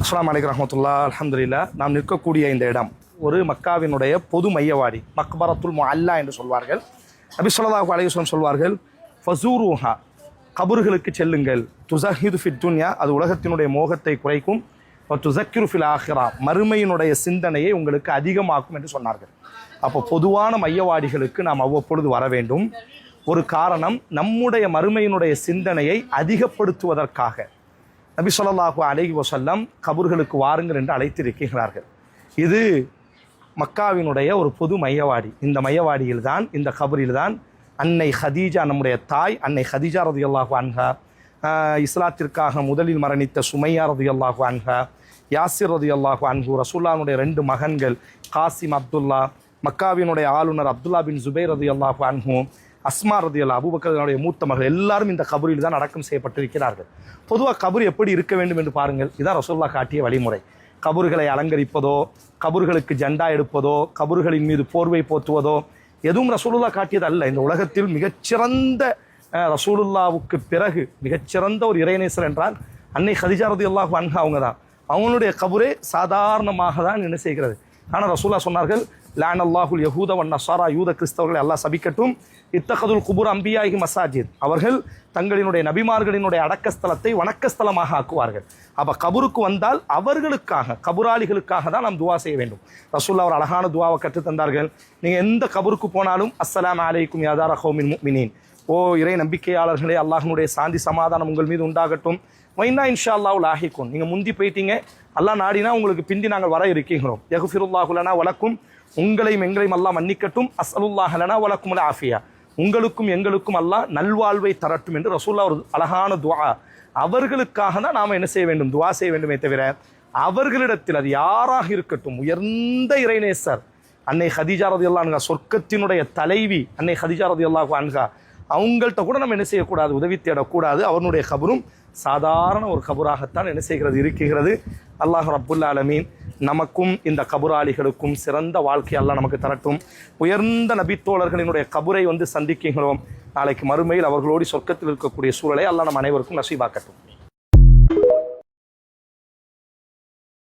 அஸ்ஸலாமு அலைக்கும் ரஹ்மத்துல்லாஹ். அல்ஹம்துலில்லாஹ். நாம் நிற்கக்கூடிய இந்த இடம் ஒரு மக்காவினுடைய பொது மையவாடி, மக்பரத்துல் முஅல்லா என்று சொல்வார்கள். நபி ஸல்லல்லாஹு அலைஹி வஸல்லம் சொல்வார்கள், ஃபஸூருஹா, கபர்களுக்கு செல்லுங்கள். துஸஹிது ஃபித் துன்யா, அது உலகத்தினுடைய மோகத்தை குறைக்கும். துஸக்கிரு ஃபில் ஆஹிரா, மறுமையினுடைய சிந்தனையை உங்களுக்கு அதிகமாக்கும் என்று சொன்னார்கள். அப்போ பொதுவான மையவாடிகளுக்கு நாம் அவ்வப்பொழுது வர வேண்டும். ஒரு காரணம், நம்முடைய மறுமையினுடைய சிந்தனையை அதிகப்படுத்துவதற்காக நபி ஸல்லல்லாஹு அலைஹி வஸல்லம் கபர்களுக்கு வாருங்கள் என்று அழைத்திருக்கிறார்கள். இது மக்காவினுடைய ஒரு பொது மையவாடி. இந்த மையவாடியில் தான், இந்த கபரில் தான் அன்னை ஹதீஜா, நம்முடைய தாய் அன்னை ஹதீஜா ரலியல்லாஹு அன்ஹா, இஸ்லாத்திற்காக முதலில் மரணித்த சுமையா ரலியல்லாஹு அன்ஹா, யாசிர் ரலியல்லாஹு அன்ஹு, ரசூலுல்லாஹ்வுடைய 2 மகன்கள் காசிம், அப்துல்லா, மக்காவினுடைய ஆளுநர் அப்துல்லா பின் ஜுபைர் ரலியல்லாஹு அன்ஹு, அஸ்மா ரலியல்லாஹு, அபூபக்கருடைய மூத்த மகள், எல்லாரும் இந்த கபரில் தான் அடக்கம் செய்யப்பட்டிருக்கிறார்கள். பொதுவாக கபர் எப்படி இருக்க வேண்டும் என்று பாருங்கள். இதான் ரசூலுல்லாஹ் காட்டிய வழிமுறை. கபர்களை அலங்கரிப்பதோ, கபர்களுக்கு ஜெண்டா எடுப்பதோ, கபர்களின் மீது போர்வை போத்துவதோ எதுவும் ரசூலுல்லாஹ் காட்டியது அல்ல. இந்த உலகத்தில் மிகச்சிறந்த ரசூலுல்லாவுக்கு பிறகு மிகச்சிறந்த ஒரு இறைநேசர் என்றால் அன்னை ஹதீஜா ரலியல்லாஹு அன்ஹா அவங்க தான். அவங்களுடைய கபரே சாதாரணமாக தான் என்ன செய்கிறது. ஆனால் ரசூலுல்லாஹ் சொன்னார்கள், லான் அல்லாஹுல் யஹூத வன் நஸாரா, யூத கிறிஸ்தவர்களை அல்லாஹ் சபிக்கட்டும். இத்தகதுல் குபூர் அம்பியாஹி மசாஜித், அவர்கள் தங்களினுடைய நபிமார்களினுடைய அடக்கஸ்தலத்தை வணக்கஸ்தலமாக ஆக்குவார்கள். அப்போ கபருக்கு வந்தால் அவர்களுக்காக, கபுராளிகளுக்காக தான் நாம் துவா செய்ய வேண்டும். ரசூலுல்லாஹ் ஒரு அழகான துவாவை கற்றுத்தந்தார்கள். நீங்கள் எந்த கபருக்கு போனாலும் அஸ்ஸலாமு அலைக்கும் யா தார கௌமின் முஃமினீன், ஓ இறை நம்பிக்கையாளர்களே, அல்லாஹ்வுடைய சாந்தி சமாதானம் உங்கள் மீது உண்டாகட்டும். வைனா இன்ஷா அல்லாஹ் லாஹிக்கும், நீங்கள் முந்தி போயிட்டீங்க, அல்லாஹ் நாடினா உங்களுக்கு பிந்தி நாங்கள் வர இருக்கிறோம். யக்ஃபிருல்லாஹு லனா வலக்கும், உங்களையும் எங்களையும் அல்லாஹ் மன்னிக்கட்டும். அஸ்அலுல்லாஹ லனா வலக்குமுல் ஆஃபியா, உங்களுக்கும் எங்களுக்கும் அல்லாஹ் நல்வாழ்வை தரட்டும் என்று ரசூலுல்லாஹ் ஒரு அழகான துஆ. அவர்களுக்காக தான் நாம் என்ன செய்ய வேண்டும், துஆ செய்ய வேண்டுமே தவிர அவர்களிடத்தில், அது யாராக இருக்கட்டும், உயர்ந்த இறைநேசர் அன்னை ஹதீஜா ரலியல்லாஹு அன்ஹா, சொர்க்கத்தினுடைய தலைவி அன்னை ஹதீஜா ரலியல்லாஹு அன்ஹா, அவங்கள்ட்ட கூட நம்ம என்ன செய்யக்கூடாது, உதவி தேடக்கூடாது. அவனுடைய கபரும் சாதாரண ஒரு கபராகத்தான் என்ன செய்கிறது, இருக்கிறது. அல்லாஹ் ரப்புல் ஆலமீன் நமக்கும் இந்த கபுராளிகளுக்கும் சிறந்த வாழ்க்கை அல்லாஹ் நமக்கு தரட்டும். உயர்ந்த நபித்தோழர்களினுடைய கபரை சந்திக்கிறோம். நாளைக்கு மறுமையில் அவர்களோடு சொர்க்கத்தில் இருக்கக்கூடிய சூழலை அல்லாஹ் நம் அனைவருக்கும் நசீபாக்கட்டும்.